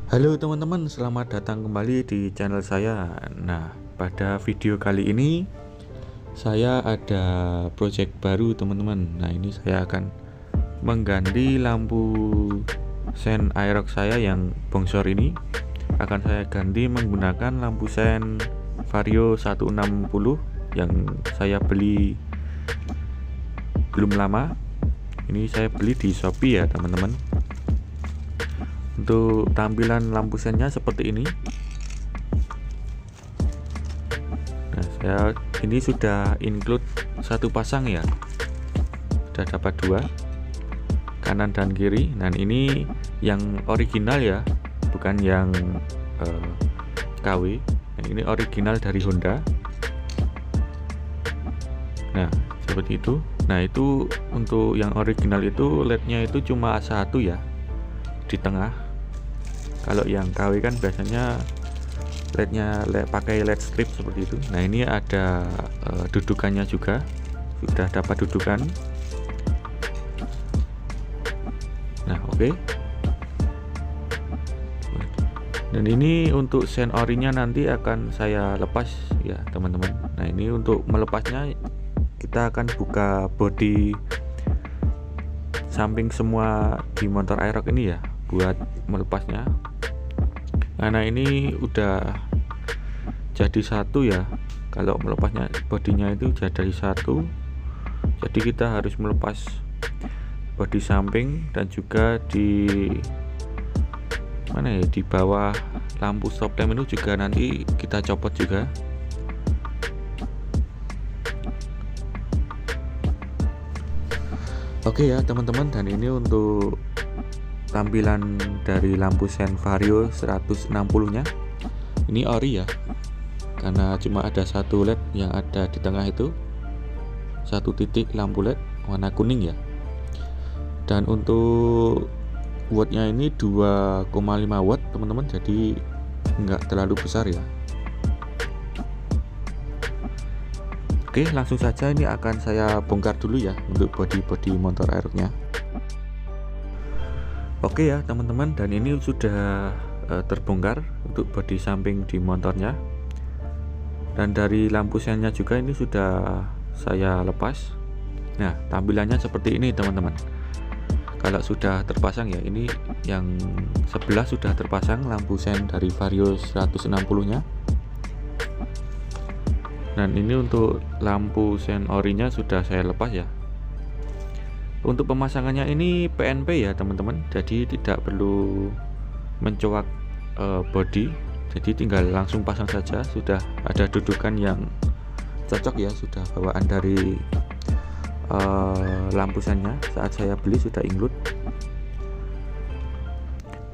Halo teman-teman, selamat datang kembali di channel saya. Nah, pada video kali ini saya ada project baru teman-teman. Nah, ini saya akan mengganti lampu sen Aerox saya yang bongsor ini. Akan saya ganti menggunakan lampu sen Vario 160 yang saya beli belum lama. Ini saya beli di Shopee ya teman-teman. Untuk tampilan lampu sennya seperti ini. Nah, saya ini sudah include satu pasang ya. Sudah dapat dua, kanan dan kiri. Dan ini yang original ya, bukan yang KW. Nah, ini original dari Honda. Nah, seperti itu. Nah, itu untuk yang original itu LED-nya itu cuma satu ya, di tengah. Kalau yang KW kan biasanya LED-nya pakai LED strip seperti itu. Nah, ini ada dudukannya juga, sudah dapat dudukan. Nah, oke. Dan ini untuk sen orinya nanti akan saya lepas ya teman-teman. Nah, ini untuk melepasnya kita akan buka bodi samping semua di motor Aerox ini ya, buat melepasnya. Nah, ini udah jadi satu ya. Kalau melepasnya bodinya itu jadi satu, jadi kita harus melepas bodi samping dan juga di mana ya, di bawah lampu stop lamp itu juga nanti kita copot juga. Oke ya teman-teman, dan ini untuk tampilan dari lampu sen Vario 160 nya. Ini ori ya, karena cuma ada satu LED yang ada di tengah itu, satu titik lampu LED warna kuning ya. Dan untuk wattnya ini 2,5 watt teman-teman, jadi enggak terlalu besar ya. Oke, langsung saja ini akan saya bongkar dulu ya untuk bodi-bodi motor Aerox-nya. Oke ya teman-teman, dan ini sudah terbongkar untuk bodi samping di motornya. Dan dari lampu sennya juga ini sudah saya lepas. Nah, tampilannya seperti ini teman-teman. Kalau sudah terpasang ya, ini yang sebelah sudah terpasang lampu sen dari Vario 160 nya. Dan ini untuk lampu sen orinya sudah saya lepas ya. Untuk pemasangannya ini PNP ya teman-teman, jadi tidak perlu mencoak bodi, jadi tinggal langsung pasang saja. Sudah ada dudukan yang cocok ya, sudah bawaan dari lampu sennya saat saya beli sudah include.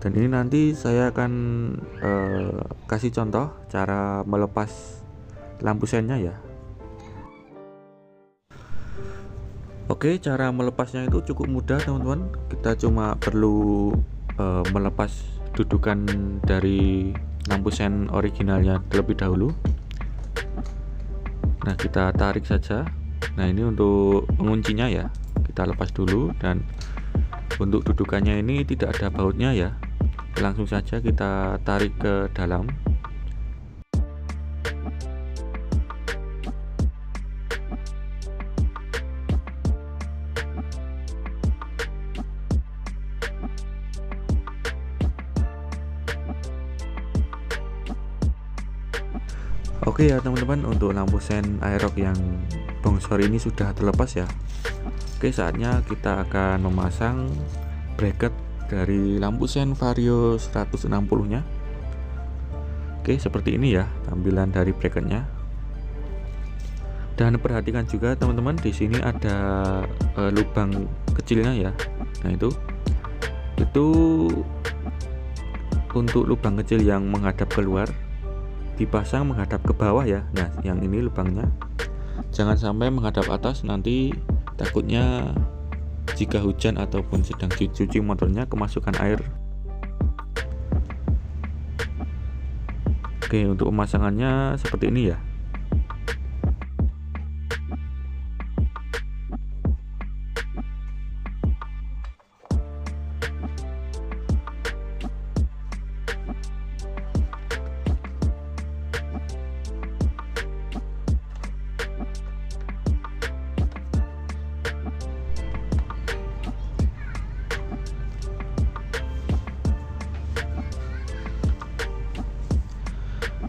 Dan ini nanti saya akan kasih contoh cara melepas lampu sennya ya. Oke, cara melepasnya itu cukup mudah teman-teman. Kita cuma perlu melepas dudukan dari lampu sen originalnya terlebih dahulu. Nah, kita tarik saja. Nah, ini untuk penguncinya ya, kita lepas dulu. Dan untuk dudukannya ini tidak ada bautnya ya, langsung saja kita tarik ke dalam. Oke ya teman-teman, untuk lampu sen Aerox yang bongsor ini sudah terlepas ya. Oke, saatnya kita akan memasang bracket dari lampu sen Vario 160 nya. Oke, seperti ini ya tampilan dari bracketnya. Dan perhatikan juga teman-teman, di sini ada lubang kecilnya ya. Nah, itu untuk lubang kecil yang menghadap keluar, dipasang menghadap ke bawah ya. Nah, yang ini lubangnya jangan sampai menghadap atas, nanti takutnya jika hujan ataupun sedang dicuci motornya kemasukan air. Oke, untuk pemasangannya seperti ini ya.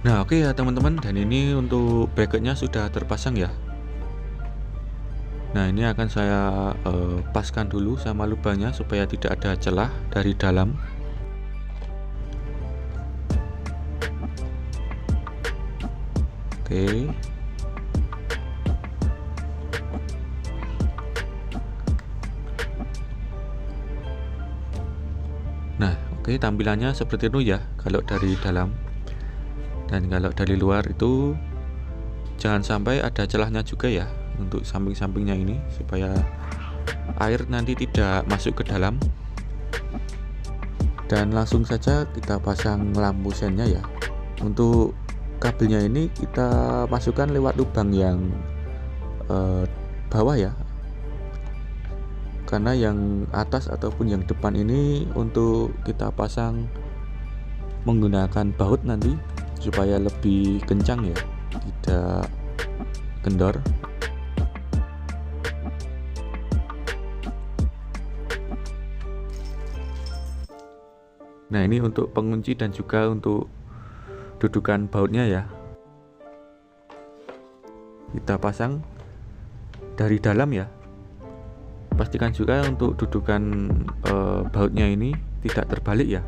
Nah oke ya teman-teman, dan ini untuk bracketnya sudah terpasang ya. Nah ini akan saya paskan dulu sama lubangnya supaya tidak ada celah dari dalam. Oke. Nah oke, tampilannya seperti itu ya kalau dari dalam. Dan kalau dari luar itu jangan sampai ada celahnya juga ya untuk samping-sampingnya ini, supaya air nanti tidak masuk ke dalam. Dan langsung saja kita pasang lampu sennya ya. Untuk kabelnya ini kita masukkan lewat lubang yang bawah ya, karena yang atas ataupun yang depan ini untuk kita pasang menggunakan baut nanti supaya lebih kencang ya, tidak kendor. Nah ini untuk pengunci dan juga untuk dudukan bautnya ya, kita pasang dari dalam ya. Pastikan juga untuk dudukan bautnya ini tidak terbalik ya.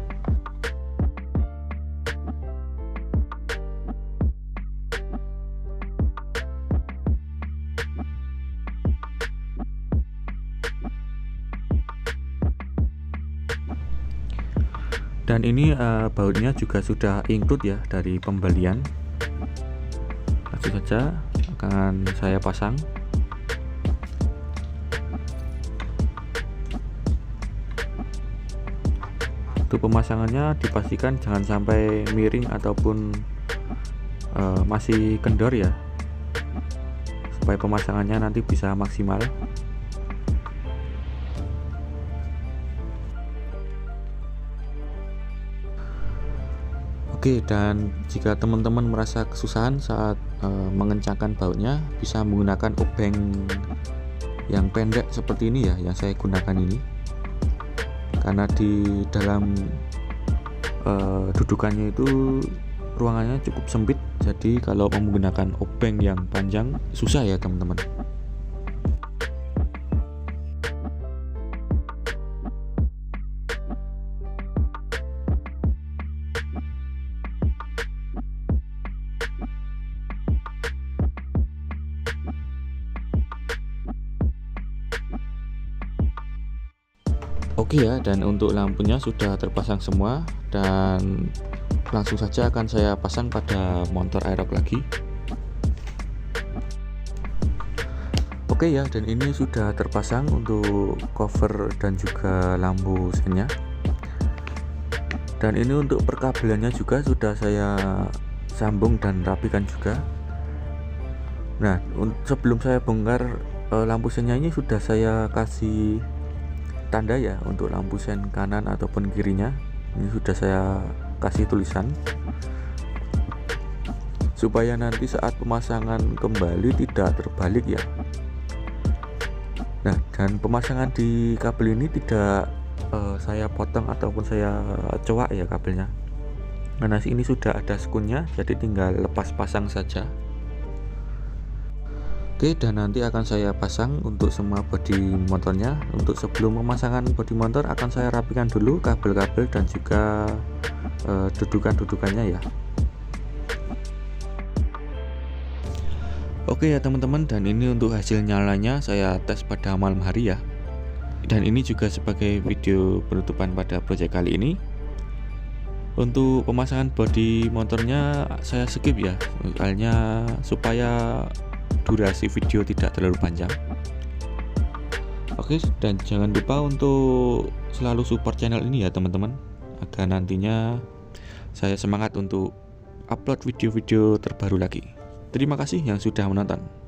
Dan ini bautnya juga sudah include ya dari pembelian. Langsung saja akan saya pasang. Untuk pemasangannya dipastikan jangan sampai miring ataupun masih kendor ya, supaya pemasangannya nanti bisa maksimal. Oke, dan jika teman-teman merasa kesusahan saat mengencangkan bautnya, bisa menggunakan obeng yang pendek seperti ini ya, yang saya gunakan ini. Karena di dalam dudukannya itu ruangannya cukup sempit, jadi kalau menggunakan obeng yang panjang susah ya teman-teman. Oke ya, dan untuk lampunya sudah terpasang semua, dan langsung saja akan saya pasang pada motor Aerox lagi. Oke ya, dan ini sudah terpasang untuk cover dan juga lampu sennya. Dan ini untuk perkabelannya juga sudah saya sambung dan rapikan juga. Nah, sebelum saya bongkar lampu sennya ini sudah saya kasih tanda ya untuk lampu sen kanan ataupun kirinya. Ini sudah saya kasih tulisan supaya nanti saat pemasangan kembali tidak terbalik ya. Nah, dan pemasangan di kabel ini tidak saya potong ataupun saya cowak ya kabelnya, karena ini sudah ada skunnya, jadi tinggal lepas pasang saja. Oke, dan nanti akan saya pasang untuk semua bodi motornya. Untuk sebelum pemasangan bodi motor akan saya rapikan dulu kabel-kabel dan juga dudukan-dudukannya ya. Oke ya teman-teman, dan ini untuk hasil nyalanya saya tes pada malam hari ya. Dan ini juga sebagai video penutupan pada proyek kali ini. Untuk pemasangan bodi motornya saya skip ya, soalnya supaya durasi video tidak terlalu panjang. Oke, dan jangan lupa untuk selalu support channel ini ya teman-teman, agar nantinya saya semangat untuk upload video-video terbaru lagi. Terima kasih yang sudah menonton.